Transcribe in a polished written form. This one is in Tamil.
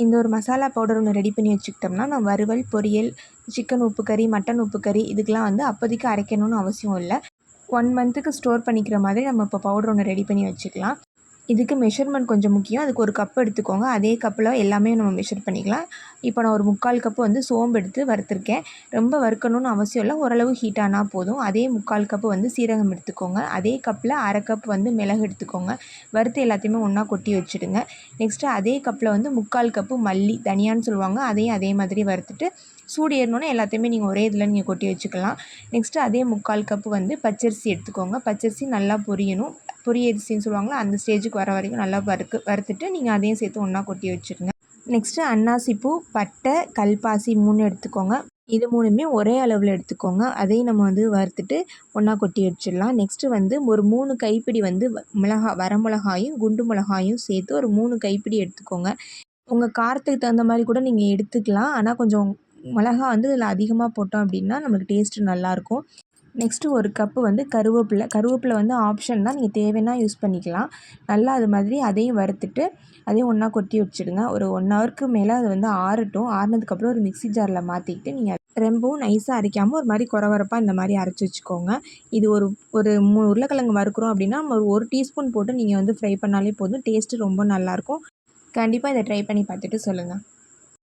இந்த ஒரு மசாலா பவுடர் ஒன்று ரெடி பண்ணி வச்சுக்கிட்டோம்னா, நம்ம வறுவல், பொரியல், சிக்கன் உப்பு கறி, மட்டன் உப்பு கறி இதுக்கெலாம் வந்து அப்போதைக்கு அரைக்கணும்னு அவசியம் இல்லை. 1 மந்த்துக்கு ஸ்டோர் பண்ணிக்கிற மாதிரி நம்ம இப்போ பவுடர் ஒன்று ரெடி பண்ணி வச்சுக்கலாம். இதுக்கு மெஷர்மெண்ட் கொஞ்சம் முக்கியம். அதுக்கு ஒரு கப் எடுத்துக்கோங்க. அதே கப்பில் எல்லாமே நம்ம மெஷர் பண்ணிக்கலாம். இப்போ நான் ஒரு 3/4 கப்பு வந்து சோம்பு எடுத்து வறுத்துருக்கேன். ரொம்ப வறுக்கணும்னு அவசியம் இல்லை. ஓரளவு ஹீட் ஆனால் போதும். அதே 3/4 கப்பு வந்து சீரகம் எடுத்துக்கோங்க. அதே கப்பில் 1/2 கப் வந்து மிளகு எடுத்துக்கோங்க. வறுத்து எல்லாத்தையுமே ஒன்றா கொட்டி வச்சுடுங்க. நெக்ஸ்ட்டு அதே கப்பில் வந்து 3/4 கப்பு மல்லி, தனியான்னு சொல்லுவாங்க. அதையும் அதே மாதிரி வறுத்துட்டு சூடு ஏறினோன்னே எல்லாத்தையுமே நீங்கள் ஒரே இதில் நீங்கள் கொட்டி வச்சுக்கலாம். நெக்ஸ்ட்டு அதே 3/4 கப்பு வந்து பச்சரிசி எடுத்துக்கோங்க. பச்சரிசி நல்லா பொரியணும். பொரியரிசின்னு சொல்லுவாங்களா, அந்த ஸ்டேஜுக்கு வர வரைக்கும் நல்லா வறுத்துட்டு நீங்கள் அதையும் சேர்த்து ஒன்றா கொட்டி வச்சுருங்க. நெக்ஸ்ட்டு அன்னாசிப்பூ, பட்டை, கல்பாசி 3 எடுத்துக்கோங்க. இது 3மே ஒரே அளவில் எடுத்துக்கோங்க. அதையும் நம்ம வந்து வறுத்துட்டு ஒன்றா கொட்டி வச்சிடலாம். நெக்ஸ்ட்டு வந்து ஒரு 3 கைப்பிடி வந்து வரமிளகாயும் குண்டு மிளகாயும் சேர்த்து ஒரு 3 கைப்பிடி எடுத்துக்கோங்க. உங்கள் காரத்துக்கு தகுந்த மாதிரி கூட நீங்கள் எடுத்துக்கலாம். ஆனால் கொஞ்சம் மிளகா வந்து இதில் அதிகமாக போட்டோம் அப்படின்னா நமக்கு டேஸ்ட்டு நல்லாயிருக்கும். நெக்ஸ்ட்டு ஒரு கப்பு வந்து கருவேப்பிலை வந்து ஆப்ஷன் தான், நீங்கள் தேவைன்னா யூஸ் பண்ணிக்கலாம். நல்லா அது மாதிரி அதையும் வறுத்துட்டு அதையும் ஒன்றா கொட்டி வச்சுடுங்க. ஒரு 1 ஹவருக்கு மேலே அது வந்து ஆறட்டும். ஆறுனதுக்கப்புறம் ஒரு மிக்ஸி ஜாரில் மாற்றிக்கிட்டு நீங்கள் ரொம்பவும் நைஸாக அரைக்காமல் ஒரு மாதிரி கொரகொரப்பாக இந்த மாதிரி அரைச்சி வச்சுக்கோங்க. இது ஒரு 3 உருளைக்கிழங்கு வறுக்கிறோம் அப்படின்னா ஒரு 1 டீஸ்பூன் போட்டு நீங்கள் வந்து ஃப்ரை பண்ணாலே போதும். டேஸ்ட்டு ரொம்ப நல்லாயிருக்கும். கண்டிப்பாக இதை ட்ரை பண்ணி பார்த்துட்டு சொல்லுங்கள்.